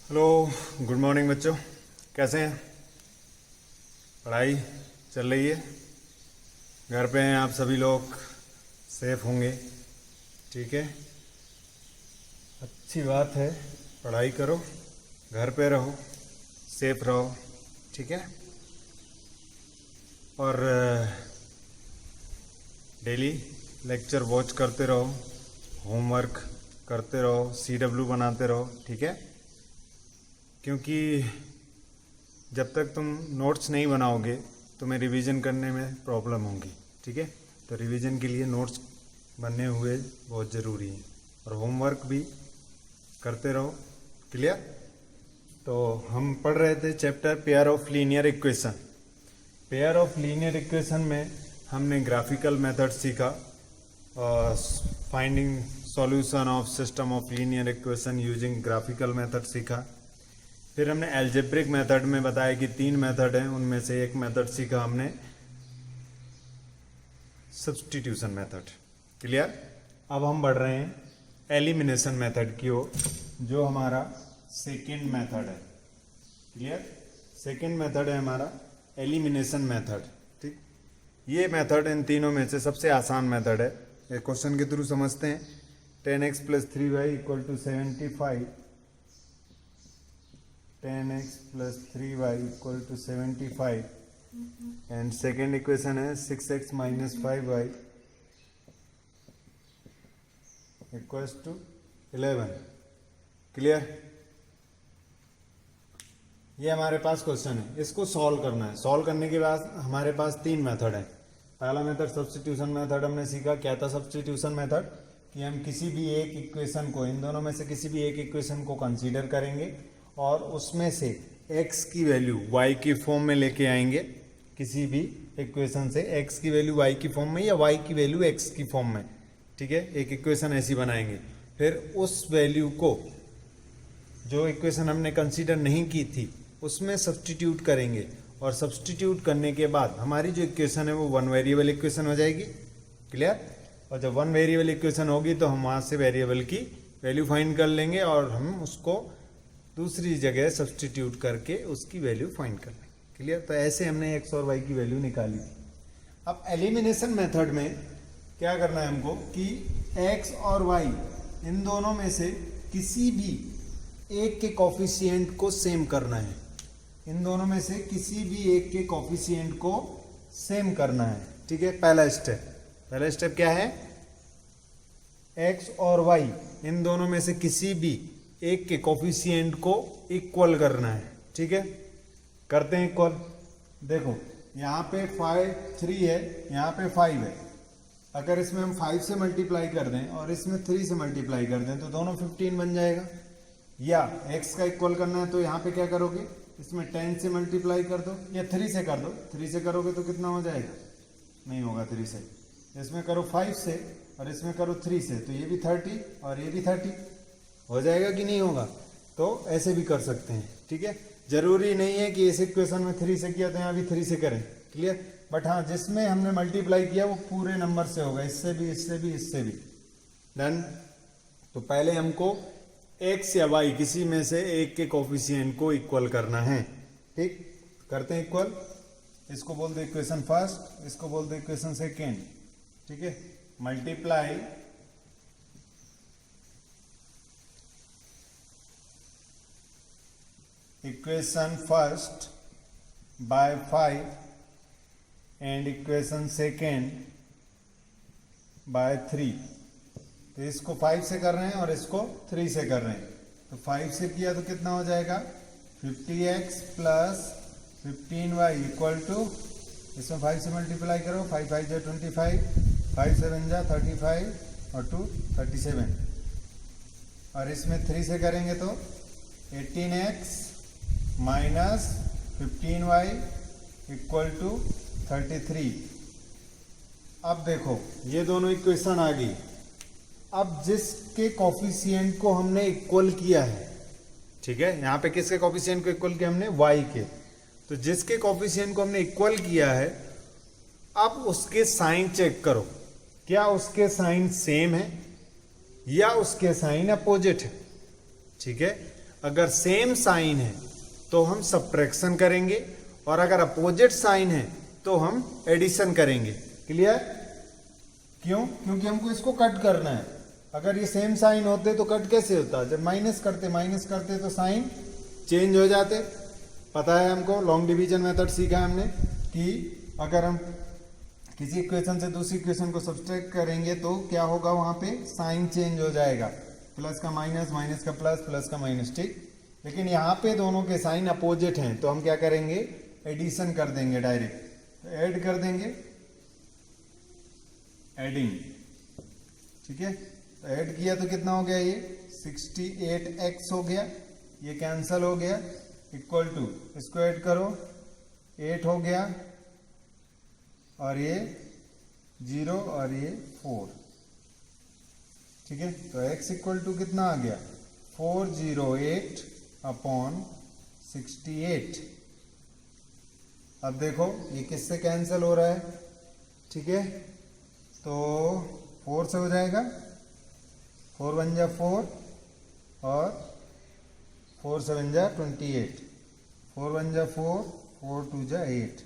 Hello, good morning बच्चों। कैसे हैं? पढ़ाई चल रही है? घर पे हैं आप सभी लोग? सेफ होंगे? ठीक है, अच्छी बात है। पढ़ाई करो, घर पे रहो, सेफ रहो, ठीक है। और डेली लेक्चर वॉच करते रहो, होमवर्क करते रहो, CW बनाते रहो, ठीक है। क्योंकि जब तक तुम नोट्स नहीं बनाओगे तुम्हें रिवीजन करने में प्रॉब्लम होगी, ठीक है। तो रिवीजन के लिए नोट्स बने हुए बहुत ज़रूरी है, और होमवर्क भी करते रहो। क्लियर? तो हम पढ़ रहे थे chapter pair of linear equation. Pair of linear equation में हमने ग्राफिकल मेथड सीखा, finding solution of system of linear equation using graphical method सीखा। फिर हमने एल्जेब्रिक मेथड में बताया कि 3 मेथड हैं, उनमें से एक मेथड सीखा हमने सब्स्टिट्यूशन मेथड। क्लियर? अब हम बढ़ रहे हैं एलिमिनेशन मेथड की ओर, जो हमारा सेकेंड मेथड है। क्लियर? सेकेंड मेथड है हमारा एलिमिनेशन मेथड, ठीक। ये मेथड इन तीनों में से सबसे आसान मेथड है। एक क्वेश्चन के थ्रू समझते हैं। 10x + 3y = 75, 10x + 3y = 75, and second equation है 6x - 5y = 11। क्लियर? ये हमारे पास क्वेश्चन है, इसको सॉल्व करना है। सॉल्व करने के बाद हमारे पास 3 मेथड है। पहला मेथड सब्स्टिट्यूशन मेथड हमने सीखा। क्या था सब्स्टिट्यूशन मेथड? कि हम किसी भी एक इक्वेशन को, इन दोनों में से किसी भी एक इक्वेशन को कंसीडर करेंगे और उसमें से x की वैल्यू y की फॉर्म में लेके आएंगे। किसी भी इक्वेशन से x की वैल्यू y की फॉर्म में या y की वैल्यू x की फॉर्म में, ठीक है। एक इक्वेशन ऐसी बनाएंगे, फिर उस वैल्यू को जो इक्वेशन हमने कंसीडर नहीं की थी उसमें सब्स्टिट्यूट करेंगे, और सब्स्टिट्यूट करने के बाद हमारी जो इक्वेशन है वो 1 वेरिएबल इक्वेशन हो जाएगी। क्लियर? और जब 1 वेरिएबल इक्वेशन होगी तो हम वहाँ से वेरिएबल की वैल्यू फाइंड कर लेंगे और हम उसको दूसरी जगह सब्स्टिट्यूट करके उसकी वैल्यू फाइंड कर लेंगे। क्लियर? तो ऐसे हमने x और y की वैल्यू निकाली थी। अब एलिमिनेशन मेथड में क्या करना है हमको कि x और y इन दोनों में से किसी भी एक के कोफिशिएंट को सेम करना है। इन दोनों में से किसी भी एक के कोफिशिएंट को सेम करना है, ठीक है। पहला स्टेप क्या है? x और y इन दोनों में से किसी भी एक के कोफिशिएंट को इक्वल करना है, ठीक है। करते हैं इक्वल। देखो यहाँ पे 3 है, यहाँ पे 5 है। अगर इसमें हम 5 से मल्टीप्लाई कर दें और इसमें 3 से मल्टीप्लाई कर दें तो दोनों 15 बन जाएगा। या x का इक्वल करना है तो यहाँ पे क्या करोगे, इसमें 10 से मल्टीप्लाई कर दो या 3 से कर दो। 3 से करोगे तो कितना हो जाएगा? नहीं होगा 3 से। इसमें करो 5 से और इसमें करो 3 से, तो ये भी 30 और ये भी 30 हो जाएगा कि नहीं होगा? तो ऐसे भी कर सकते हैं, ठीक है। जरूरी नहीं है कि इस इक्वेशन में 3 से किया तो यहाँ भी 3 से करें। क्लियर? बट हाँ, जिसमें हमने मल्टीप्लाई किया वो पूरे नंबर से होगा, इससे भी, इससे भी, इससे भी। डन? तो पहले हमको x या y किसी में से एक के कोफिशिएंट को इक्वल करना है, ठीक। करते हैं इक्वल। इसको बोल दो इक्वेशन फर्स्ट, इसको बोल दो इक्वेशन सेकेंड, ठीक है। Multiply equation first by 5 and equation second by 3। तो इसको 5 से कर रहे हैं और इसको 3 से कर रहे हैं। तो 5 से किया तो कितना हो जाएगा? 50x + 15y = इसमें 5 से मल्टीप्लाई करो, 5 5 जा 25, 5 7 जा 35 और 2 37। और इसमें 3 से करेंगे तो 18x - 15y = 33। अब देखो ये दोनों इक्वेशन आ गई। अब जिसके कोफिशिएंट को हमने इक्वल किया है, ठीक है, यहाँ पे किसके कोफिशिएंट को इक्वल किया हमने? y के। तो जिसके कोफिशिएंट को हमने इक्वल किया है, अब उसके साइन चेक करो, क्या उसके साइन सेम है या उसके साइन अपोजिट है, ठीक है। अगर सेम साइन है तो हम सब्ट्रैक्शन करेंगे, और अगर अपोजिट साइन है तो हम एडिशन करेंगे। क्लियर? क्यों? क्योंकि हमको इसको कट करना है। अगर ये सेम साइन होते तो कट कैसे होता? जब माइनस करते तो साइन चेंज हो जाते। पता है हमको, लॉन्ग डिवीजन मेथड सीखा है हमने कि अगर हम किसी इक्वेशन से दूसरी इक्वेशन को सब्ट्रैक्ट करेंगे तो क्या होगा, वहां पे साइन चेंज हो जाएगा, प्लस का माइनस, माइनस का प्लस, प्लस का माइनस। ठीक, लेकिन यहाँ पे दोनों के साइन अपोजिट हैं तो हम क्या करेंगे, एडिशन कर देंगे डायरेक्ट, ऐड कर देंगे, एडिंग। ठीक है, तो ऐड किया तो कितना हो गया, ये 68x हो गया, ये कैंसल हो गया, इक्वल टू इसको ऐड करो, 8 हो गया, और ये 0 और ये 4। ठीक है, तो x इक्वल टू कितना आ गया, 408 अपॉन 68। अब देखो ये किससे कैंसिल हो रहा है? ठीक है, तो 4 से हो जाएगा, 4 1 जा 4 और 4 7 जा 28, 4 1 जा 4, 4 2 जा 8।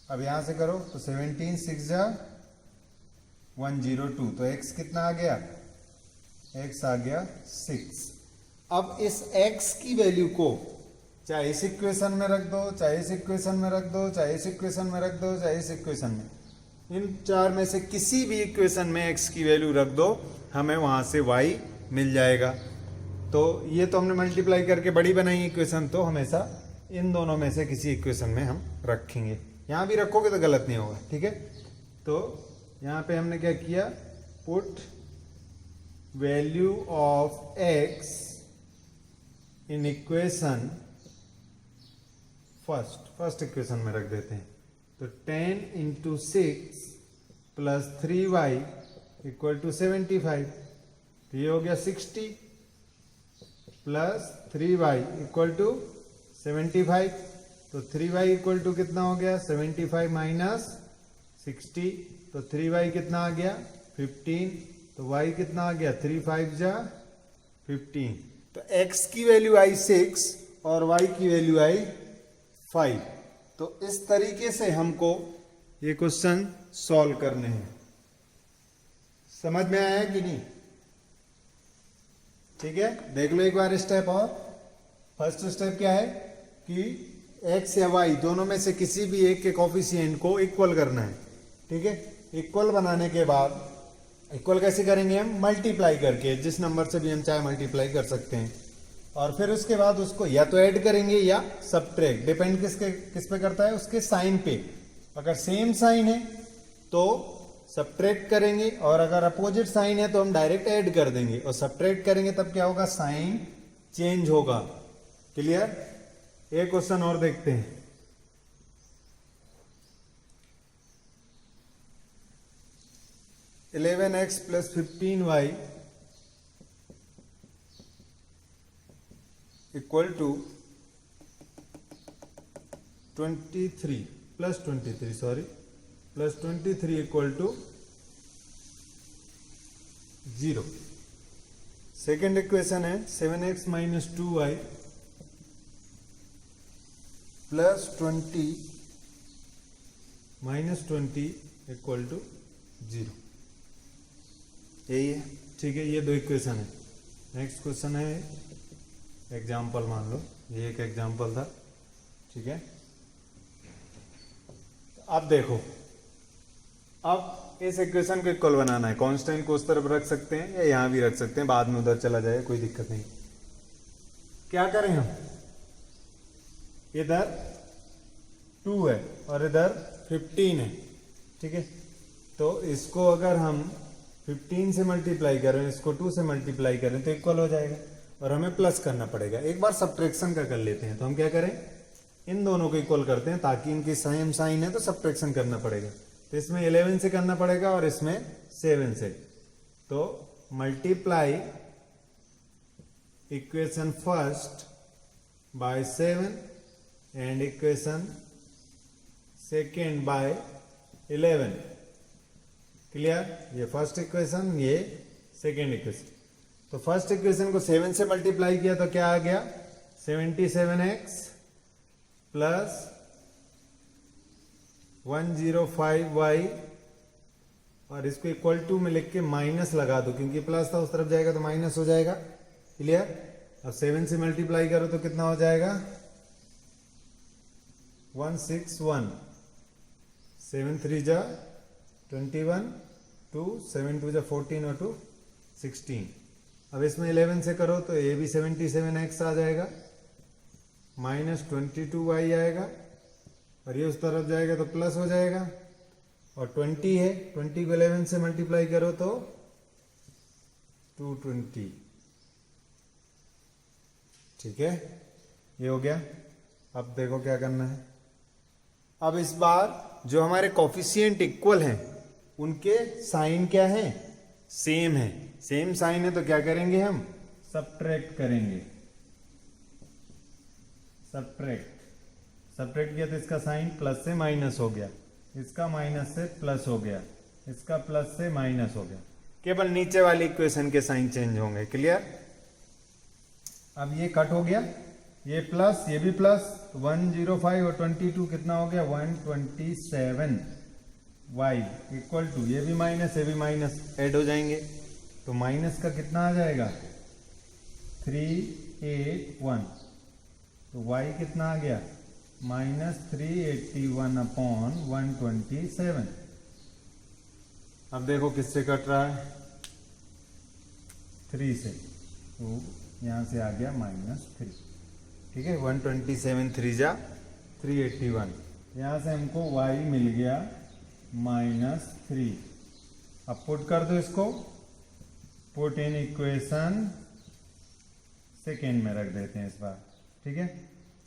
अब यहां से करो तो 17 6 जा 102, तो x कितना आ गया, x आ गया 6। अब इस x की वैल्यू को चाहे इस इक्वेशन में रख दो, चाहे इस इक्वेशन में रख दो, चाहे इस इक्वेशन में रख दो, चाहे इस इक्वेशन में, इन चार में से किसी भी इक्वेशन में x की वैल्यू रख दो, हमें वहां से y मिल जाएगा। तो ये तो हमने मल्टीप्लाई करके बड़ी बनाई इक्वेशन, तो हमेशा इन दोनों में से किसी इक्वेशन में हम रखेंगे। यहाँ भी रखोगे तो गलत नहीं होगा। ठीक है, तो यहाँ पे हमने क्या किया, put value of x in equation first equation में रख देते हैं। तो 10 into 6 plus 3y equal to 75, तो ये हो गया 60 प्लस 3y इक्वल टू 75, तो 3y इक्वल टू कितना हो गया, 75 माइनस 60, तो 3y कितना आ गया 15, तो y कितना आ गया 3 5 जा 15। तो x की वैल्यू आई 6 और y की वैल्यू आई 5। तो इस तरीके से हमको ये क्वेश्चन सॉल्व करने हैं। समझ में आया कि नहीं? ठीक है, देख लो एक बार स्टेप और। फर्स्ट स्टेप क्या है कि x या y दोनों में से किसी भी एक के कोफिशिएंट को इक्वल करना है। ठीक है, इक्वल बनाने के बाद इक्वल कैसे करेंगे, हम मल्टीप्लाई करके, जिस नंबर से भी हम चाहे मल्टीप्लाई कर सकते हैं, और फिर उसके बाद उसको या तो ऐड करेंगे या सब्ट्रैक्ट, डिपेंड किस पे करता है, उसके साइन पे। अगर सेम साइन है तो सब्ट्रैक्ट करेंगे, और अगर अपोजिट साइन है तो हम डायरेक्ट ऐड कर देंगे, और सब्ट्रैक्ट करेंगे तब क्या होगा, साइन चेंज होगा। क्लियर? एक क्वेश्चन और देखते हैं। (11x + 15y) equal to 23 equal to 0। Second equation है 7x - 2y plus 20 equal to 0। यही है। ठीक है, ये दो इक्वेशन है। नेक्स्ट क्वेश्चन है एग्जाम्पल, मान लो ये एक एग्जाम्पल था। ठीक है, अब देखो, अब इस इक्वेशन को इक्वल बनाना है। कांस्टेंट को उस तरफ रख सकते हैं या यहां भी रख सकते हैं, बाद में उधर चला जाए, कोई दिक्कत नहीं। क्या करें हम, इधर 2 है और इधर 15 है। ठीक है, तो इसको अगर हम 15 से मल्टीप्लाई करें, इसको 2 से मल्टीप्लाई करें तो इक्वल हो जाएगा, और हमें प्लस करना पड़ेगा। एक बार सब्ट्रैक्शन का कर लेते हैं, तो हम क्या करें, इन दोनों को इक्वल करते हैं, ताकि इनकी सेम साइन है तो सब्ट्रैक्शन करना पड़ेगा। तो इसमें 11 से करना पड़ेगा और इसमें 7 से। तो multiply equation first by 7 and equation second by 11। Clear? ये फर्स्ट इक्वेशन, ये सेकेंड इक्वेशन। तो फर्स्ट इक्वेशन को 7 से मल्टीप्लाई किया तो क्या आ गया 77x प्लस 105y और इसको इक्वल टू में लिख के माइनस लगा दो क्योंकि प्लस था उस तरफ जाएगा तो माइनस हो जाएगा। क्लियर। अब 7 से मल्टीप्लाई करो तो कितना हो जाएगा 161 7 3 जा 21 2 7 2 जा 14 और 2 16। अब इसमें 11 से करो तो ये भी 77x आ जाएगा माइनस 22y आएगा और ये उस तरफ जाएगा तो प्लस हो जाएगा और 20 है 20 को 11 से मल्टीप्लाई करो तो 220। ठीक है, ये हो गया। अब देखो क्या करना है। अब इस बार जो हमारे कोफिशिएंट इक्वल हैं उनके साइन क्या है सेम है। सेम साइन है तो क्या करेंगे हम सब्ट्रैक्ट करेंगे। सब्ट्रैक्ट किया तो इसका साइन प्लस से माइनस हो गया, इसका माइनस से प्लस हो गया, इसका प्लस से माइनस हो गया। केवल नीचे वाली इक्वेशन के साइन चेंज होंगे। क्लियर। अब ये कट हो गया, ये प्लस ये भी प्लस 105 और 22 कितना हो गया 127 y इक्वल टू ये भी माइनस ऐड हो जाएंगे तो माइनस का कितना आ जाएगा 381 तो y कितना आ गया -381 अपॉन 127। अब देखो किससे कट रहा है 3 से तो यहां से आ गया -3। ठीक है 127 3 जा 381 यहां से हमको y मिल गया -3। अब पुट कर दो इसको, पुट इन इक्वेशन सेकेंड में रख देते हैं इस बार। ठीक है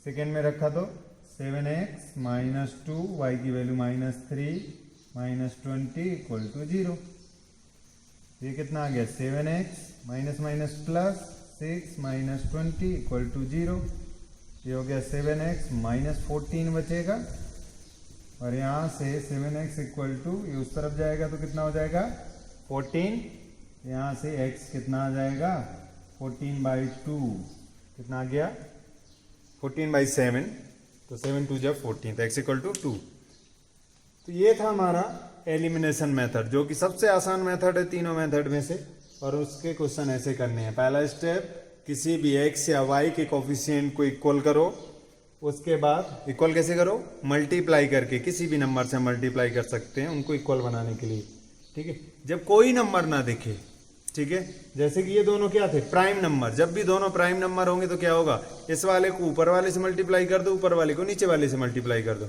सेकेंड में रखा तो 7x -2 y की वैल्यू -3 -20 इक्वल टू 0। ये कितना आ गया 7x minus plus 6 -20 equal to 0। ये हो गया 7x -14 बचेगा और यहाँ से 7x इक्वल टू ये उस तरफ जाएगा तो कितना हो जाएगा 14। यहाँ से x कितना आ जाएगा 14/2 कितना आ गया 14/7 तो 7 2 जा 14 तो x इक्वल टू 2। तो ये था हमारा एलिमिनेशन मेथड जो कि सबसे आसान मेथड है तीनों मेथड में से। और उसके क्वेश्चन ऐसे करने हैं। पहला स्टेप किसी भी x या y के कोफिशिएंट को इक्वल करो, उसके बाद इक्वल कैसे करो मल्टीप्लाई करके, किसी भी नंबर से मल्टीप्लाई कर सकते हैं उनको इक्वल बनाने के लिए। ठीक है जब कोई नंबर ना दिखे, ठीक है जैसे कि ये दोनों क्या थे प्राइम नंबर, जब भी दोनों प्राइम नंबर होंगे तो क्या होगा इस वाले को ऊपर वाले से मल्टीप्लाई कर दो, ऊपर वाले को नीचे वाले से मल्टीप्लाई कर दो।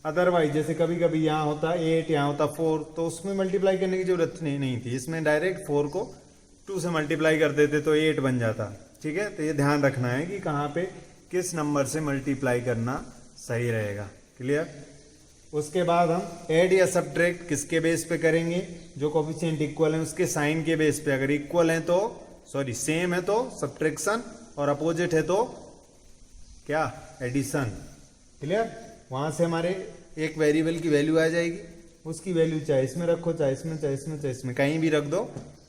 अदरवाइज जैसे कभी कभी यहाँ होता 8 यहाँ होता 4 तो उसमें मल्टीप्लाई करने की जरूरत नहीं थी, इसमें डायरेक्ट 4 को 2 से मल्टीप्लाई कर देते तो 8 बन जाता। ठीक है तो ये ध्यान रखना है कि कहाँ पे किस नंबर से मल्टीप्लाई करना सही रहेगा। क्लियर। उसके बाद हम ऐड या सब्ट्रैक्ट किसके बेस पे करेंगे, जो कोफिशिएंट इक्वल है उसके साइन के बेस पे। अगर इक्वल है तो सेम है तो सब्ट्रैक्शन और अपोजिट है तो क्या एडिशन। क्लियर। वहां से हमारे एक वेरिएबल की वैल्यू आ जाएगी, उसकी वैल्यू चाहे इसमें रखो चाहे इसमें चाहे इसमें चाहे इसमें कहीं भी रख दो,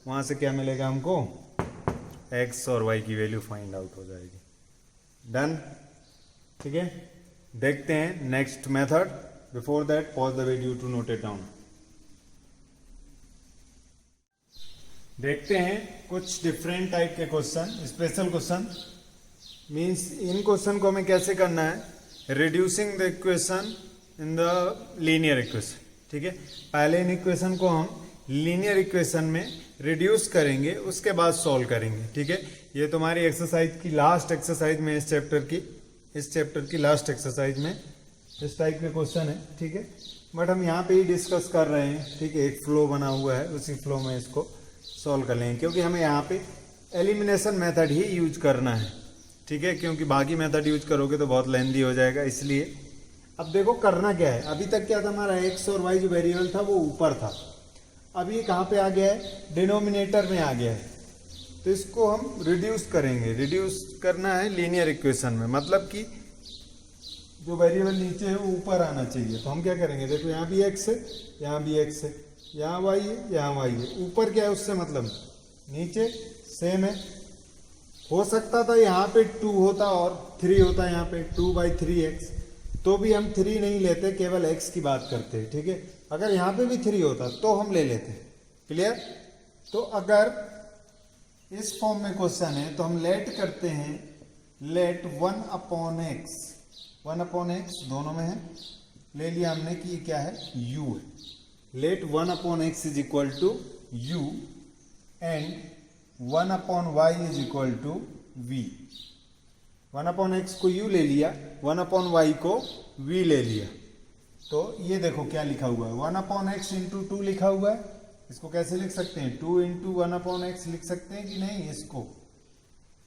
वहां से क्या मिलेगा हमको x और y की वैल्यू फाइंड आउट हो जाएगी। डन। ठीक है देखते हैं next method. Before that pause the video to note it down. देखते हैं कुछ डिफरेंट टाइप के क्वेश्चन, स्पेशल क्वेश्चन। मींस इन क्वेश्चन को हमें कैसे करना है, reducing the equation in the linear equation. ठीक है पहले इन इक्वेशन को हम लीनियर इक्वेशन में रिड्यूस करेंगे, उसके बाद सॉल्व करेंगे। ठीक है ये तुम्हारी एक्सरसाइज की लास्ट एक्सरसाइज में इस चैप्टर की लास्ट एक्सरसाइज में इस टाइप के क्वेश्चन है। ठीक है बट हम यहाँ पे ही डिस्कस कर रहे हैं। ठीक है एक फ्लो बना हुआ है, उसी फ्लो में इसको सॉल्व कर लेंगे क्योंकि हमें यहाँ पे एलिमिनेशन मेथड ही यूज करना है। ठीक है क्योंकि बाकी मेथड यूज करोगे तो बहुत लेंदी हो जाएगा, इसलिए अब देखो करना क्या है। अभी तक क्या था हमारा x और y जो वेरिएबल था वो ऊपर था, अब ये कहाँ पे आ गया है डिनोमिनेटर में आ गया है। तो इसको हम रिड्यूस करेंगे, रिड्यूस करना है लीनियर इक्वेशन में, मतलब कि जो वेरिएबल नीचे है वो ऊपर आना चाहिए। तो हम क्या करेंगे, देखो यहाँ भी x है, यहाँ भी x है, यहाँ y है, यहाँ y है। ऊपर क्या है उससे मतलब नीचे सेम है। हो सकता था यहाँ पे 2 होता और 3 होता, यहाँ पे 2/3x, तो भी हम 3 नहीं लेते, केवल x की बात करते, ठीक है। अगर यहाँ पे भी 3 होता तो हम ले लेते। क्लियर? तो अगर इस फॉर्म में क्वेश्चन है तो हम लेट करते हैं, लेट 1/x, 1/x दोनों में है, ले लिया हमने कि ये क्या है, u है। Let 1/x is equal to u and 1/y is equal to v। 1/x को u ले लिया, 1/y को v ले लिया। तो ये देखो क्या लिखा हुआ है, 1/x इंटू 2 लिखा हुआ है। इसको कैसे लिख सकते हैं, 2 इंटू 1/x लिख सकते हैं कि नहीं, इसको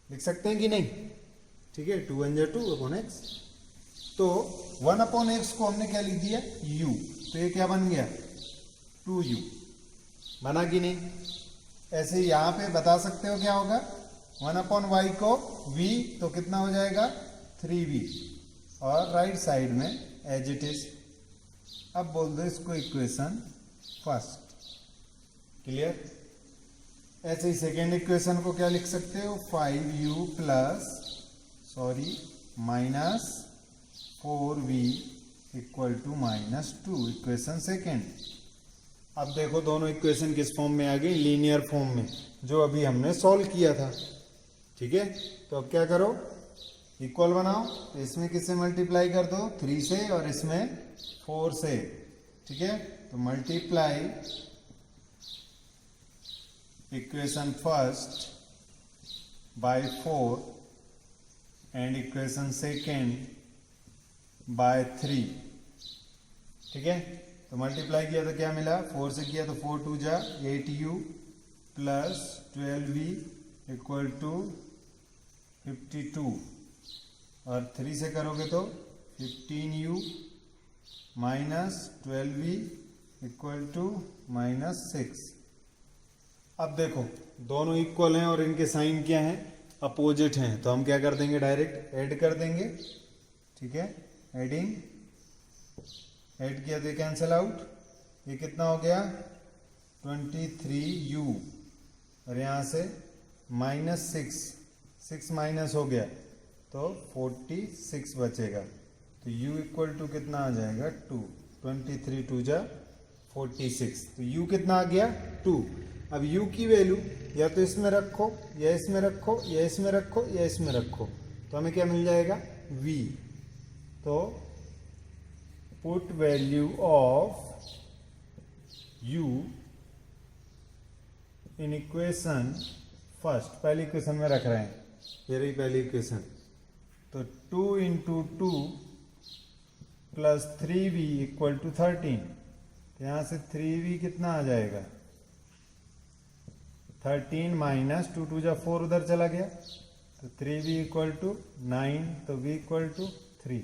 लिख सकते हैं कि नहीं, ठीक है। 2 1 2/x, तो 1/x को हमने क्या लिख दिया, u, तो ये क्या बन गया, 2u बना कि नहीं। ऐसे यहाँ पे बता सकते हो क्या होगा, 1/y को v तो कितना हो जाएगा, 3v, और राइट साइड में एज इट इज। अब बोल दो इसको इक्वेशन फर्स्ट। क्लियर? ऐसे ही सेकेंड इक्वेशन को क्या लिख सकते हो, 5u plus minus 4v equal to -2, equation second. अब देखो दोनों इक्वेशन किस फॉर्म में आ गई, लीनियर फॉर्म में, जो अभी हमने सॉल्व किया था, ठीक है। तो अब क्या करो, इक्वल बनाओ, तो इसमें किससे मल्टीप्लाई कर दो, 3 से, और इसमें 4 से, ठीक है। तो multiply equation first by 4 and equation second by 3, ठीक है। तो मल्टीप्लाई किया तो क्या मिला, 4 से किया तो 4 2 जा 8u plus 12v equal to 52, और 3 से करोगे तो 15u minus 12v equal to -6। अब देखो दोनों इक्वल हैं और इनके साइन क्या हैं, अपोजिट हैं, तो हम क्या कर देंगे, डायरेक्ट ऐड कर देंगे, ठीक है। एडिंग, ऐड किया तो कैंसिल आउट, ये कितना हो गया, 23u, और यहाँ से -6 माइनस हो गया तो 46 बचेगा। तो u इक्वल टू कितना आ जाएगा, 2, 23 2 जा 46, तो u कितना आ गया, 2। अब u की वैल्यू या तो इसमें रखो, या इसमें रखो, या इसमें रखो, या इसमें रखो, तो हमें क्या मिल जाएगा, v। तो put value of u in equation first, पहली इक्वेशन में रख रहे हैं, ये रही पहली इक्वेशन। तो 2 into 2 plus 3v equal to 13, तो यहाँ से 3v कितना आ जाएगा, 13 माइनस 2 2 जा 4 उधर चला गया, तो 3v इक्वल टू 9, तो v इक्वल टू 3,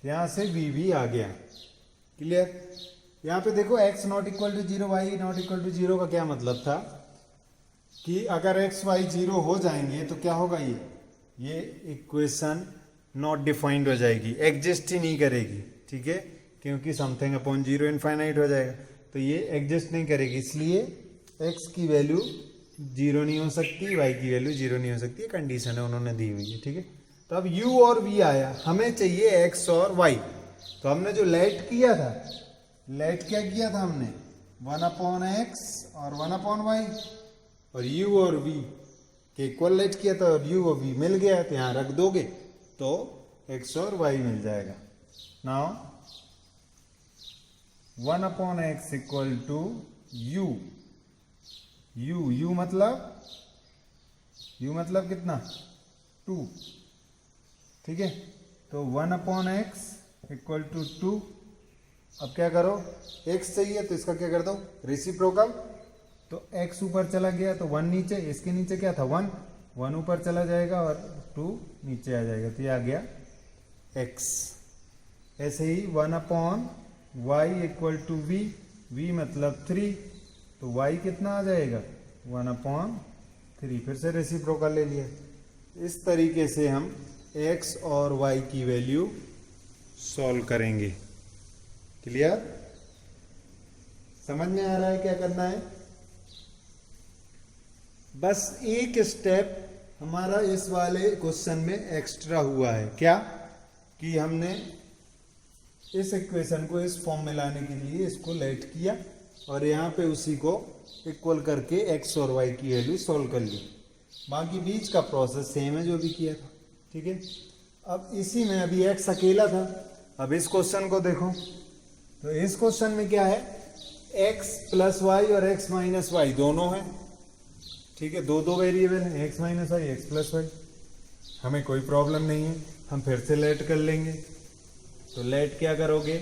यहाँ से v भी आ गया। क्लियर? यहाँ पे देखो x not equal to 0, y not equal to 0 का क्या मतलब था कि अगर x y 0 हो जाएंगे तो क्या होगा, ये इक्वेशन नॉट डिफाइंड हो जाएगी, एग्जिस्ट ही नहीं करेगी, ठीक है, क्योंकि समथिंग अपॉन 0 इनफाइनाइट हो जाएगा, तो ये एग्जिस्ट नहीं करेगी, इसलिए x की वैल्यू 0 नहीं हो सकती, y की वैल्यू 0 नहीं हो सकती, कंडीशन है उन्होंने दी हुई है, ठीक है। तो अब u और v आया, हमें चाहिए x और y। तो हमने जो लेट किया था, लेट क्या किया था हमने, 1/x और 1/y, और u और v के इक्वल लेट किया था, और u और v मिल गया, तो यहाँ रख दोगे तो x और y मिल जाएगा। Now 1/x equal to u, u मतलब कितना, 2, ठीक है। तो 1/x इक्वल टू 2। अब क्या करो, x चाहिए तो इसका क्या कर दो, रेसिप्रोकल, तो x ऊपर चला गया तो 1 नीचे, इसके नीचे क्या था, 1 ऊपर चला जाएगा और 2 नीचे आ जाएगा, तो ये आ गया x। ऐसे ही 1/y इक्वल टू v मतलब 3, तो y कितना आ जाएगा, 1/3, फिर से रेसिप्रोकल ले लिया। इस तरीके से हम x और y की वैल्यू सॉल्व करेंगे। क्लियर? समझ में आ रहा है क्या करना है? बस एक स्टेप हमारा इस वाले क्वेश्चन में एक्स्ट्रा हुआ है, क्या कि हमने इस इक्वेशन को इस फॉर्म में लाने के लिए इसको लेट किया और यहाँ पे उसी को इक्वल करके एक्स और वाई की वैल्यू सॉल्व कर ली। बाकी बीच का प्रोसेस सेम है जो भी किया था, ठीक है। अब इसी में अभी एक्स अकेला था। अब इस क्वेश्चन को देखो, तो इस क्वेश्चन में क्या है, एक्स प्लस वाई और एक्स माइनस वाई दोनों है, ठीक है। दो वेरिएबल है, x minus y, x plus y. हमें कोई प्रॉब्लम नहीं है, हम फिर से लेट कर लेंगे। तो लेट क्या करोगे,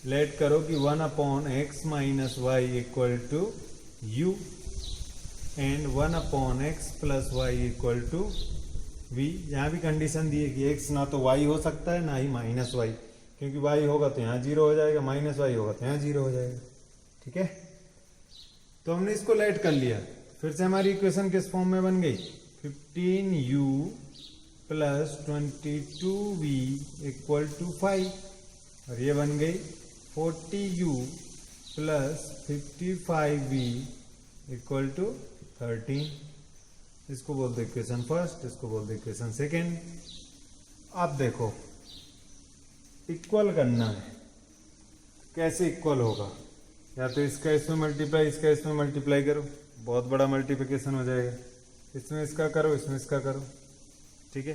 लेट करो कि 1/x minus y equal to u and 1/x plus y equal to v. यहाँ भी कंडीशन दी है कि x ना तो y हो सकता है ना ही माइनस वाई, क्योंकि y होगा तो यहाँ 0 हो जाएगा, माइनस वाई होगा तो यहाँ 0 हो जाएगा, ठीक है। तो हमने इसको लेट कर लिया, फिर से हमारी इक्वेशन किस फॉर्म में बन गई, 15u plus 22v equal to 5, और ये बन गई 40u plus 55v equal to 13। इसको बोलते इक्वेशन फर्स्ट, इसको बोलते इक्वेशन सेकेंड। अब देखो इक्वल करना है, कैसे इक्वल होगा, या तो इसका इसमें मल्टीप्लाई, इसका इसमें मल्टीप्लाई करो, बहुत बड़ा मल्टीप्लिकेशन हो जाएगा। इसमें इसका करो, इसमें इसका करो, ठीक है।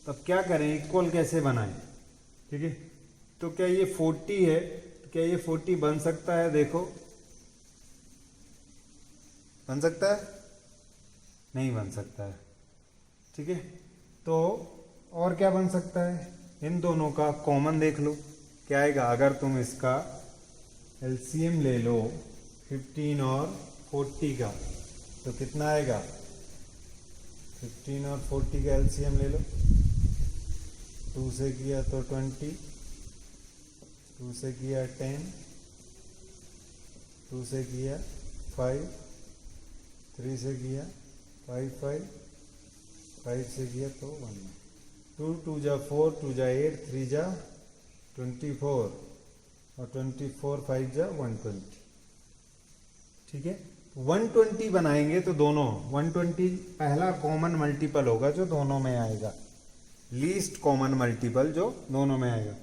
तब क्या करें, इक्वल कैसे बनाएं, ठीक है। तो क्या ये 40 है, तो क्या ये 40 बन सकता है, देखो बन सकता है, नहीं बन सकता है, ठीक है। तो और क्या बन सकता है, इन दोनों का कॉमन देख लो क्या आएगा। अगर तुम इसका एलसीएम ले लो 15 और 40 का, तो कितना आएगा, 15 और 40 का एलसीएम ले लो, 2 से किया तो 20, 2 से किया 10, 2 से किया 5, 3 से किया 5, 5 से किया तो 1, 2 2 जा 4, 2 जा 8, 3 जा 24 और 24 5 जा 120, ठीक है। 120 बनाएंगे तो दोनों 120 पहला कॉमन मल्टीपल होगा जो दोनों में आएगा, लीस्ट कॉमन मल्टीपल जो दोनों में आएगा।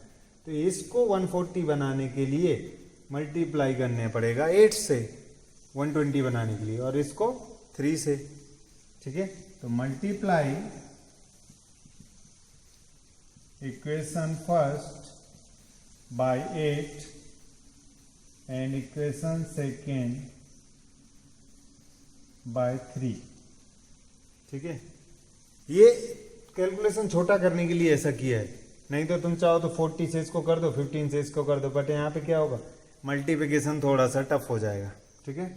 तो इसको 140 बनाने के लिए मल्टीप्लाई करने पड़ेगा 8 से 120 बनाने के लिए, और इसको 3 से, ठीक है। तो multiply equation first by 8 and equation second by 3, ठीक है। ये कैलकुलेशन छोटा करने के लिए ऐसा किया है, नहीं तो तुम चाहो तो 40 से इसको कर दो, 15 से इसको कर दो, बट यहाँ पे क्या होगा, मल्टीप्लिकेशन थोड़ा सा टफ हो जाएगा, ठीक है।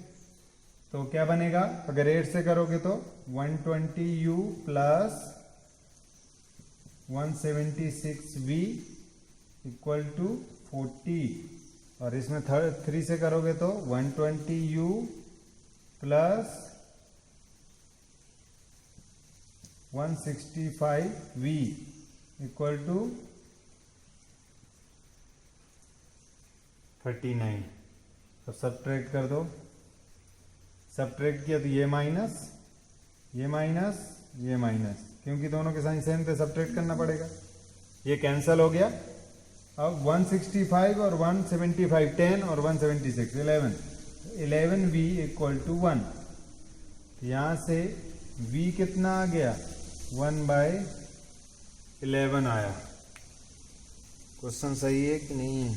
तो क्या बनेगा, अगर 8 से करोगे तो 120u plus 176v equal to 40, और इसमें 3 से करोगे तो 120u plus 165v equal to 39। अब सब्ट्रैक्ट कर दो, सब्ट्रैक्ट किया तो ये माइनस, ये माइनस, ये माइनस, क्योंकि दोनों के साइन सेम थे, सब्ट्रैक्ट करना पड़ेगा, ये कैंसिल हो गया। अब 165 और 175, 10 और 176, 11v इक्वल टू 1। यहाँ से v कितना आ गया, 1/11 आया। क्वेश्चन सही है कि नहीं है,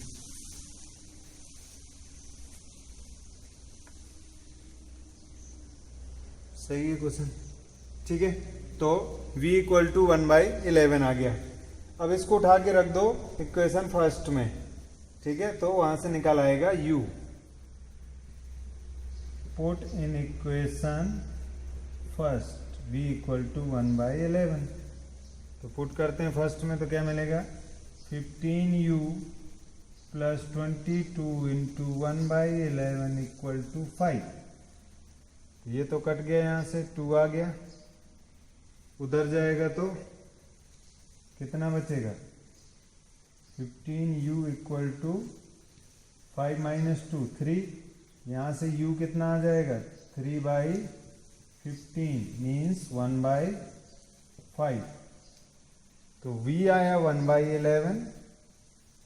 सही है क्वेश्चन, ठीक है। तो v इक्वल टू 1/11 आ गया। अब इसको उठा के रख दो इक्वेशन फर्स्ट में, ठीक है। तो वहां से निकल आएगा u, put in equation first v equal to 1/11। तो पुट करते हैं फर्स्ट में, तो क्या मिलेगा, 15u plus 22 into 1/11 equal to 5। ये तो कट गया, यहाँ से 2 आ गया, उधर जाएगा तो कितना बचेगा, 15u इक्वल टू 5 माइनस 2 3, यहाँ से u कितना आ जाएगा, 3/15 15 मीन्स 1/5। तो v आया 1/11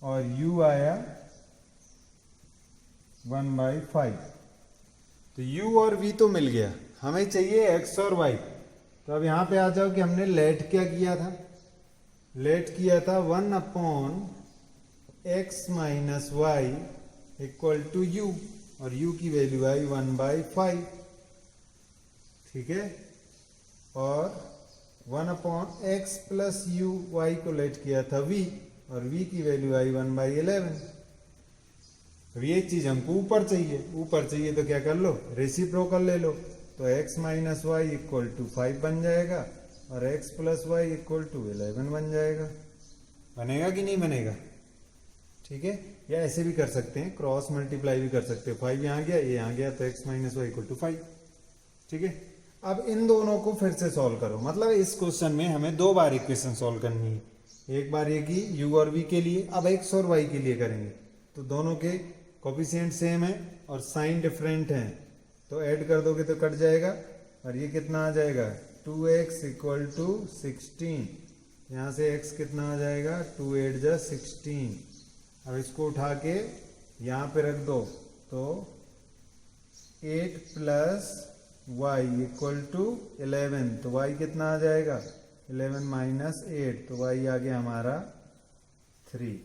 और u आया 1/5। तो u और v तो मिल गया, हमें चाहिए x और y। तो अब यहाँ पे आ जाओ कि हमने लेट क्या किया था, लेट किया था 1/x minus y equal to u, और u की वैल्यू आई 1/5, ठीक है। और 1/x प्लस यू, वाई को लेट किया था v, और v की वैल्यू आई 1/11। अब ये चीज हमको ऊपर चाहिए, ऊपर चाहिए तो क्या कर लो, रेसिप्रोकल ले लो। तो x minus y equal to 5 बन जाएगा और x plus y equal to 11 बन जाएगा। बनेगा कि नहीं बनेगा, ठीक है। या ऐसे भी कर सकते हैं, क्रॉस मल्टीप्लाई भी कर सकते हैं। 5 यहाँ गया, ये यहाँ गया, तो x minus y equal to 5, ठीक है। अब इन दोनों को फिर से सॉल्व करो, मतलब इस क्वेश्चन में हमें 2 बार इक्वेशन सॉल्व करनी है। एक बार ये की u और v के लिए, अब x और y के लिए करेंगे। तो दोनों के कोफिशिएंट सेम है और साइन डिफरेंट है, तो ऐड कर दोगे तो कट जाएगा, और ये कितना आ जाएगा 2x इक्वल टू 16। यहाँ से x कितना आ जाएगा 2 8 जा 16। अब इसको उठा के यहाँ पे रख दो, तो 8 प्लस y इक्वल टू 11। तो y कितना आ जाएगा 11 माइनस 8, तो y आ गया हमारा 3,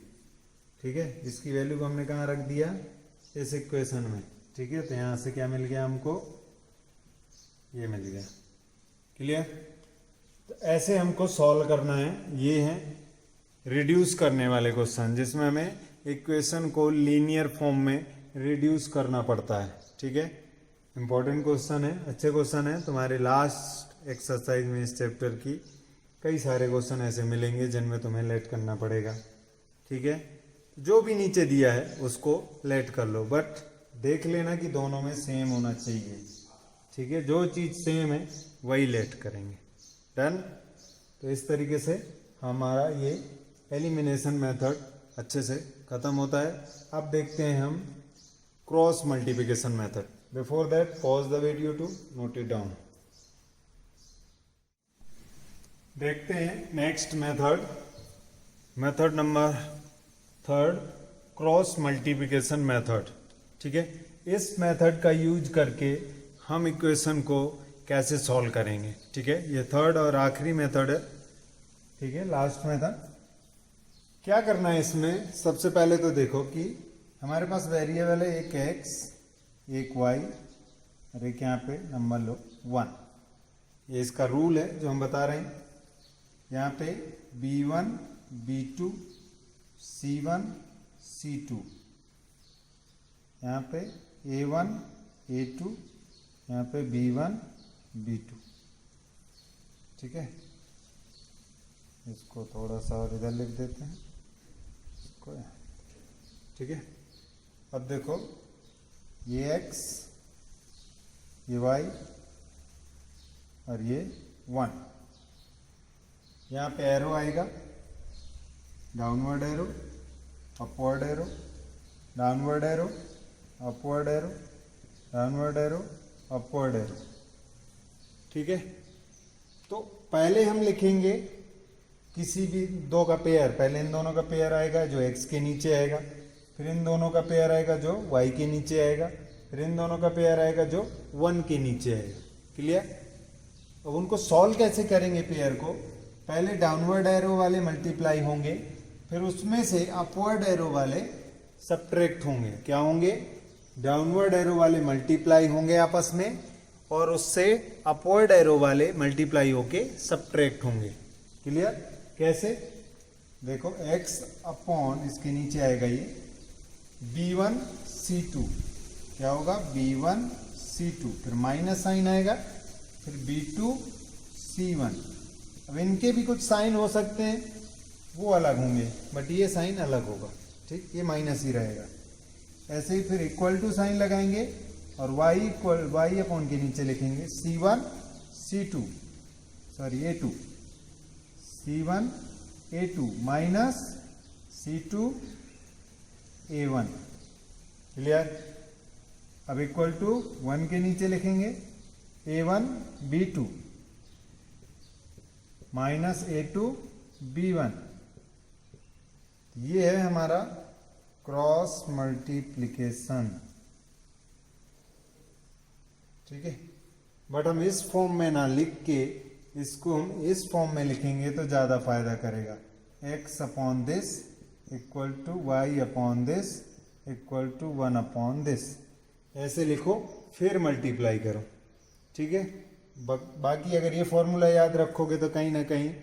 ठीक है। इसकी वैल्यू को हमने कहाँ रख दिया, इस इक्वेशन में, ठीक है। तो यहाँ से क्या मिल गया हमको, ये मिल गया, क्लियर। तो ऐसे हमको सॉल्व करना है। ये है रिड्यूस करने वाले क्वेश्चन, जिसमें हमें इक्वेशन को लीनियर फॉर्म में रिड्यूस करना पड़ता है, ठीक है। इंपॉर्टेंट क्वेश्चन है, अच्छे क्वेश्चन है। तुम्हारे लास्ट एक्सरसाइज में इस चैप्टर की कई सारे क्वेश्चन ऐसे मिलेंगे जिनमें तुम्हें लेट करना पड़ेगा, ठीक है। जो भी नीचे दिया है उसको लेट कर लो, बट देख लेना कि दोनों में सेम होना चाहिए, ठीक है। जो चीज़ सेम है वही लेट करेंगे, डन। तो इस तरीके से हमारा ये एलिमिनेशन मेथड अच्छे से ख़त्म होता है। अब देखते हैं हम cross multiplication method. Before that pause the video to note it down. देखते हैं next method, method number 3, cross multiplication method, ठीक है। इस मेथड का यूज करके हम इक्वेशन को कैसे सॉल्व करेंगे, ठीक है। ये 3rd और आखिरी मेथड है, ठीक है, लास्ट मेथड। क्या करना है इसमें, सबसे पहले तो देखो कि हमारे पास वेरिएबल है एक x एक y और एक यहाँ पे नंबर लो 1। ये इसका रूल है जो हम बता रहे हैं। यहाँ पे b1 b2 c1 c2, यहाँ पे a1 a2, यहाँ पे b1 b2, ठीक है। इसको थोड़ा सा और इधर लिख देते हैं इसको, ठीक है। अब देखो ये x ये y और ये 1, यहाँ पे एरो आएगा, downward arrow, upward arrow, downward arrow, upward arrow, downward arrow, upward arrow, ठीक है। तो पहले हम लिखेंगे किसी भी दो का पेयर, पहले इन दोनों का पेयर आएगा जो x के नीचे आएगा, फिर इन दोनों का पेयर आएगा जो y के नीचे आएगा, फिर इन दोनों का पेयर आएगा जो 1 के नीचे आएगा, क्लियर। अब उनको सॉल्व कैसे करेंगे पेयर को, पहले डाउनवर्ड एरो वाले मल्टीप्लाई होंगे, फिर उसमें से अपवर्ड एरो वाले सब्ट्रैक्ट होंगे। क्या होंगे, डाउनवर्ड एरो वाले मल्टीप्लाई होंगे आपस में, और उससे अपवर्ड एरो वाले मल्टीप्लाई होके सब्ट्रैक्ट होंगे, क्लियर। कैसे, देखो x अपॉन इसके नीचे आएगा ये b1 c2, क्या होगा b1 c2, फिर माइनस साइन आएगा, फिर b2 c1। अब इनके भी कुछ साइन हो सकते हैं, वो अलग होंगे, बट ये साइन अलग होगा, ठीक, ये माइनस ही रहेगा। ऐसे ही फिर इक्वल टू साइन लगाएंगे और y अपॉन के नीचे लिखेंगे c1 c2 sorry a2 c1 a2 minus c2 a1, clear. अब इक्वल टू 1 के नीचे लिखेंगे A1 B2 minus A2 B1, ये है हमारा क्रॉस मल्टीप्लिकेशन। ठीक है, बट हम इस फॉर्म में ना लिख के इसको हम इस फॉर्म में लिखेंगे तो ज़्यादा फायदा करेगा। x upon this equal to y upon this equal to 1 upon this, ऐसे लिखो फिर मल्टीप्लाई करो। ठीक है, बाकी अगर ये फॉर्मूला याद रखोगे तो कहीं ना कहीं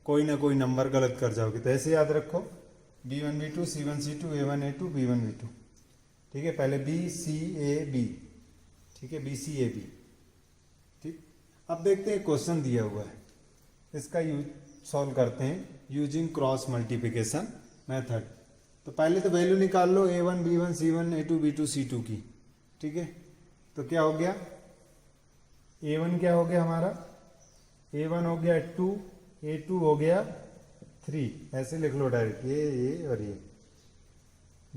कोई ना कोई नंबर गलत कर जाओगे, तो ऐसे याद रखो B1 B2 C1 C2 A1 A2 B1 B2। ठीक है, पहले B C A B, ठीक है, B C A B। ठीक, अब देखते हैं क्वेश्चन दिया हुआ है, इसका यूज सॉल्व करते हैं यूजिंग क्रॉस मल्टीप्लिकेशन मेथड। तो पहले तो वैल्यू निकाल लो A1 B1 C1 A2 B2 C2 की। ठीक है, तो क्या हो गया, A1 क्या हो गया हमारा, A1 हो गया 2, A2 हो गया 3, ऐसे लिख लो डायरेक्ट, ये और ये।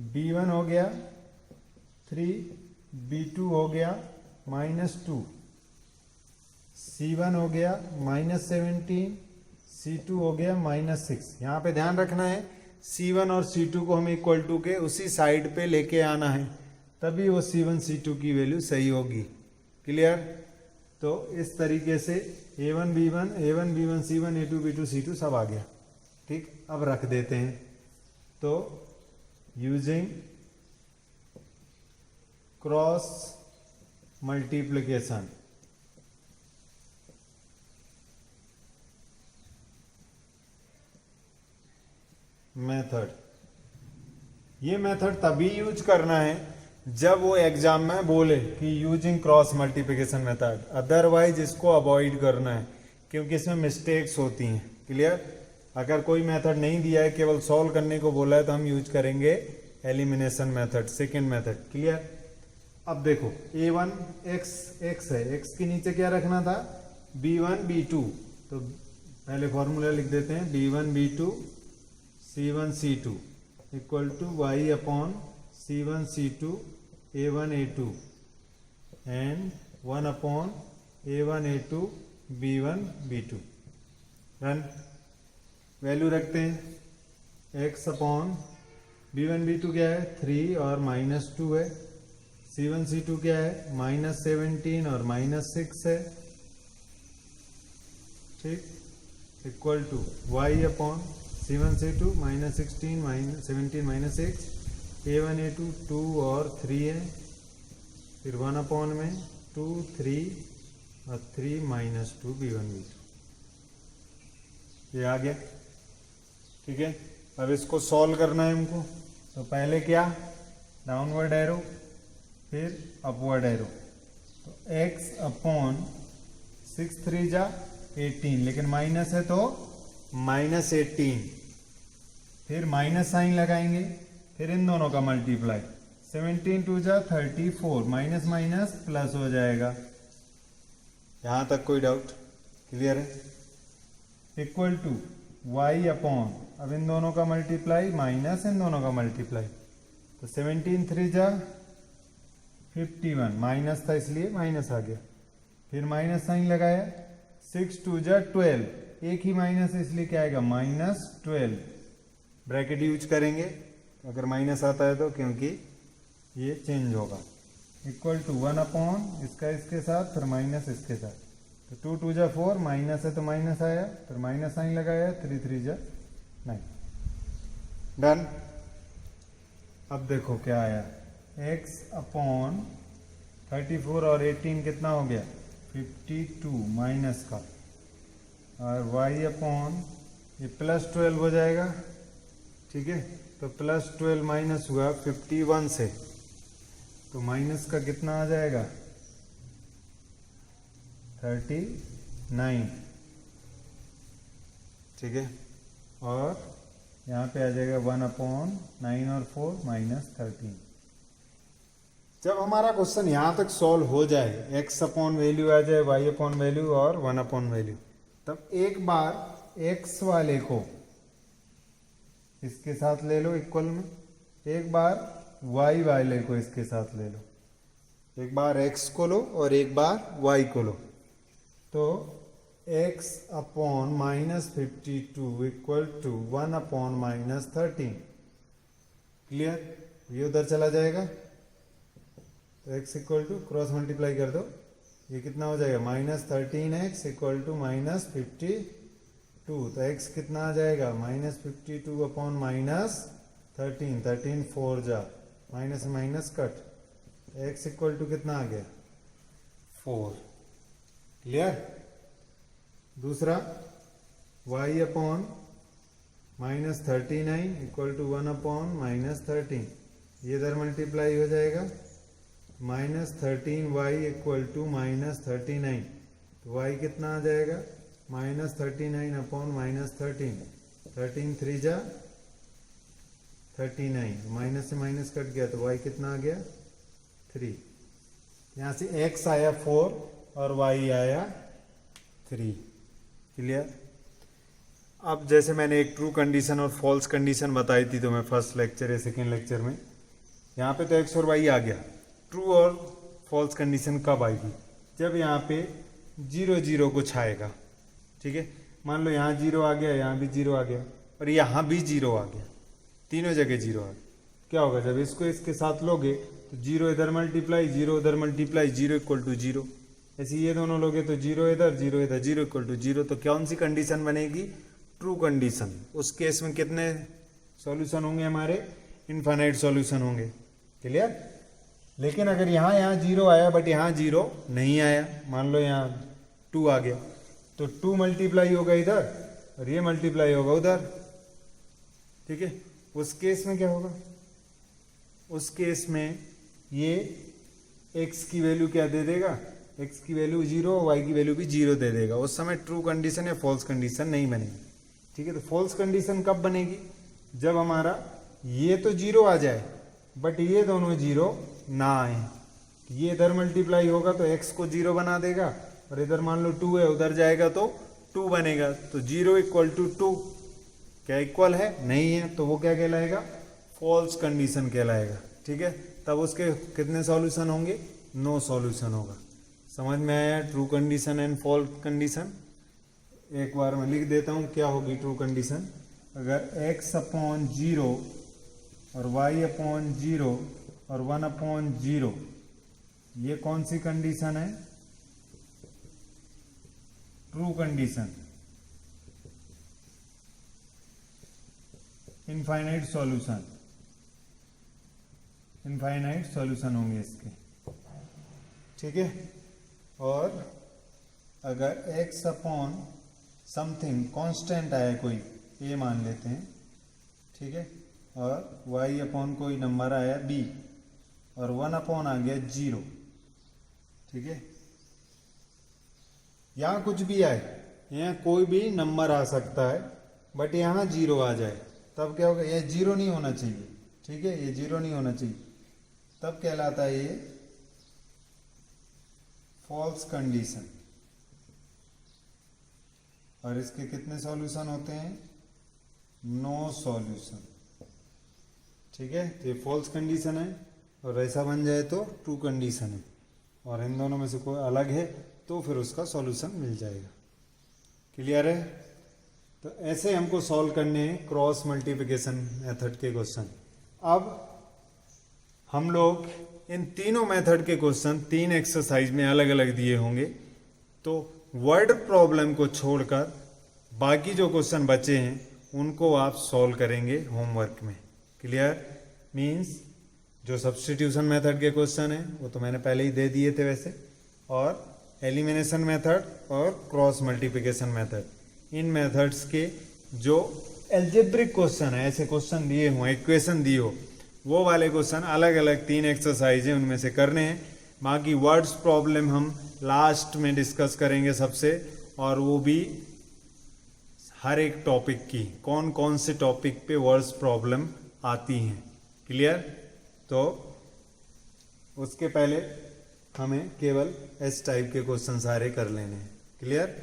B1 हो गया 3, B2 हो गया -2, C1 हो गया -17, C2 हो गया -6। यहाँ पे ध्यान रखना है C1 और C2 को हम इक्वल टू के उसी साइड पे लेके आना है, तभी वो C1 C2 की वैल्यू सही होगी। क्लियर? तो इस तरीके से A1 B1 C1 A2 B2 C2 सब आ गया। ठीक, अब रख देते हैं। तो यूजिंग क्रॉस मल्टीप्लिकेशन, मेथड, ये मेथड तभी यूज करना है जब वो एग्जाम में बोले कि using cross multiplication method, otherwise इसको अवॉइड करना है क्योंकि इसमें मिस्टेक्स होती हैं। क्लियर? अगर कोई मेथड नहीं दिया है, केवल सॉल्व करने को बोला है, तो हम यूज करेंगे elimination method, second method. Clear? अब देखो A1 x है, x के नीचे क्या रखना था, B1 B2, तो पहले फॉर्मूला लिख देते हैं B1 B2 C1 C2 equal to y upon C1 C2 A1 A2 and 1 upon A1 A2 B1 B2। रन, वैल्यू रखते हैं x अपॉन B1 B2 क्या है 3 और -2 है, C1 C2 क्या है -17 और -6 है। ठीक, equal to y upon C1 C2 -16 17 -6, A1 A2 2 और 3 है, फिर 1 अपॉन में 2 3 और 3 -2 B1 B2, ये आ गया। ठीक है, अब इसको सॉल्व करना है हमको। तो पहले क्या, डाउनवर्ड एरो, फिर अपवर्ड एरो। तो x अपॉन 6 3 जा 18, लेकिन माइनस है तो -18, फिर माइनस साइन लगाएंगे, फिर इन दोनों का मल्टीप्लाई, 17 2 जा 34, माइनस माइनस प्लस हो जाएगा। यहाँ तक कोई डाउट? क्लियर है? इक्वल टू y अपॉन, अब इन दोनों का मल्टीप्लाई माइनस इन दोनों का मल्टीप्लाई, तो 17 3 जा 51, माइनस था इसलिए माइनस आ गया, फिर माइनस साइन लगाया, 6 2 जा 12, एक ही माइनस इसलिए क्या आएगा -12, ब्रैकेट यूज करेंगे अगर माइनस आता है तो, क्योंकि ये चेंज होगा। इक्वल टू 1 अपॉन इसका इसके साथ, फिर माइनस इसके साथ, तो 2 2 जा 4, माइनस है तो माइनस आया, फिर माइनस साइन लगाया, 3 3 जा 9। डन। अब देखो क्या आया, x अपॉन 34 और 18 कितना हो गया 52 माइनस का, और y अपॉन ये +12 हो जाएगा। ठीक है, तो +12 माइनस हुआ 51 से, तो माइनस का कितना आ जाएगा 39। ठीक है, और यहाँ पे आ जाएगा 1 अपॉन 9 और 4 -13। जब हमारा क्वेश्चन यहाँ तक सॉल्व हो जाए, x अपॉन वैल्यू आ जाए, y अपॉन वैल्यू और 1 अपॉन वैल्यू, तब एक बार x वाले को इसके साथ ले लो इक्वल में, एक बार y वाले को इसके साथ ले लो, एक बार x को लो और एक बार y को लो। तो x upon -52 equal to 1 upon -13। Clear? ये उधर चला जाएगा तो x equal to cross multiply कर दो, ये कितना हो जाएगा -13x इक्वल टू -52। तो x कितना आ जाएगा -52 अपॉन -13, 13 4 जा minus minus cut, x equal to कितना आ गया 4। क्लियर? दूसरा y upon -39 equal to 1 upon -13, ये इधर मल्टीप्लाई हो जाएगा -13y इक्वल टू -39, तो y कितना आ जाएगा -39 अपॉन -13, 13 3 जा 39, माइनस से माइनस कट गया तो y कितना आ गया 3। यहाँ से x आया 4 और y आया 3। क्लियर? अब जैसे मैंने एक ट्रू कंडीशन और फॉल्स कंडीशन बताई थी तो मैं फर्स्ट लेक्चर या सेकेंड लेक्चर में, यहाँ पे तो x और y आ गया। ट्रू और फॉल्स कंडीशन कब आएगी? जब यहाँ पे 0 0 कुछ आएगा। ठीक है, मान लो यहाँ 0 आ गया, यहाँ भी 0 आ गया और यहाँ भी 0 आ गया, तीनों जगह 0 आ गया। क्या होगा जब इसको इसके साथ लोगे तो 0 इधर मल्टीप्लाई 0 उधर मल्टीप्लाई 0 इक्वल टू 0। ऐसे ये दोनों लोगे तो 0 इधर 0 इधर 0 इक्वल टू 0। तो कौन सी कंडीशन बनेगी? True condition. उस केस में कितने सॉल्यूशन होंगे हमारे? इनफाइनाइट सॉल्यूशन होंगे। क्लियर? लेकिन अगर यहाँ 0 आया बट यहाँ 0 नहीं आया, मान लो यहाँ 2 आ गया, तो 2 मल्टीप्लाई होगा इधर और ये मल्टीप्लाई होगा उधर। ठीक है, उस केस में क्या होगा? उस केस में ये x की वैल्यू क्या दे देगा? x की वैल्यू 0, y की वैल्यू भी 0 दे देगा। उस समय ट्रू कंडीशन या फॉल्स कंडीशन नहीं बनेगी। ठीक है, तो फॉल्स कंडीशन कब बनेगी? जब हमारा ये तो 0 आ जाए बट ये दोनों 0 ना आए। ये इधर मल्टीप्लाई होगा तो x को 0 बना देगा और इधर मान लो 2 है, उधर जाएगा तो 2 बनेगा। तो 0 इक्वल टू 2 क्या इक्वल है? नहीं है, तो वो क्या कहलाएगा? फॉल्स कंडीशन कहलाएगा। ठीक है, तब उसके कितने सॉल्यूशन होंगे? नो सॉल्यूशन होगा। समझ में आया true condition and false condition? एक बार मैं लिख देता हूँ क्या होगी ट्रू कंडीशन। अगर x अपॉन 0 और y अपॉन 0 और 1 अपॉन 0, ये कौन सी कंडीशन है? True condition. Infinite solution, infinite solution होंगे इसके। ठीक है, और अगर x अपॉन समथिंग कांस्टेंट आया कोई, a मान लेते हैं, ठीक है, और y अपॉन कोई नंबर आया b और 1 अपॉन आ गया 0। ठीक है, यहाँ कुछ भी आए, यहाँ कोई भी नंबर आ सकता है बट यहाँ 0 आ जाए, तब क्या होगा? ये 0 नहीं होना चाहिए। ठीक है, ये 0 नहीं होना चाहिए, तब कहलाता है ये फॉल्स कंडीशन। और इसके कितने सॉल्यूशन होते हैं? No solution. ठीक है, तो ये फॉल्स कंडीशन है और ऐसा बन जाए तो ट्रू कंडीशन है, और इन दोनों में से कोई अलग है तो फिर उसका सॉल्यूशन मिल जाएगा। क्लियर है? तो ऐसे हमको सॉल्व करने हैं क्रॉस मल्टीप्लिकेशन मेथड के क्वेश्चन। अब हम लोग इन तीनों मेथड के क्वेश्चन 3 एक्सरसाइज में अलग अलग दिए होंगे, तो वर्ड प्रॉब्लम को छोड़कर बाकी जो क्वेश्चन बचे हैं उनको आप सॉल्व करेंगे होमवर्क में। क्लियर? मीन्स जो सब्स्टिट्यूशन मेथड के क्वेश्चन हैं वो तो मैंने पहले ही दे दिए थे वैसे, और एलिमिनेशन मेथड और क्रॉस मल्टीप्लिकेशन मेथड, इन मेथड्स के जो एल्जेब्रिक क्वेश्चन है, ऐसे क्वेश्चन दिए हों, इक्वेशन दी हो, वो वाले क्वेश्चन अलग अलग 3 एक्सरसाइज हैं उनमें से करने हैं। बाकी वर्ड्स प्रॉब्लम हम लास्ट में डिस्कस करेंगे सबसे, और वो भी हर एक टॉपिक की, कौन कौन से टॉपिक पे वर्ड्स प्रॉब्लम आती हैं। क्लियर? तो उसके पहले हमें केवल इस टाइप के क्वेश्चन सारे कर लेने हैं। क्लियर?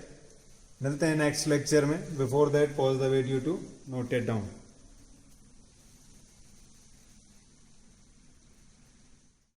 मिलते हैं नेक्स्ट लेक्चर में। Before that pause the video to note it down.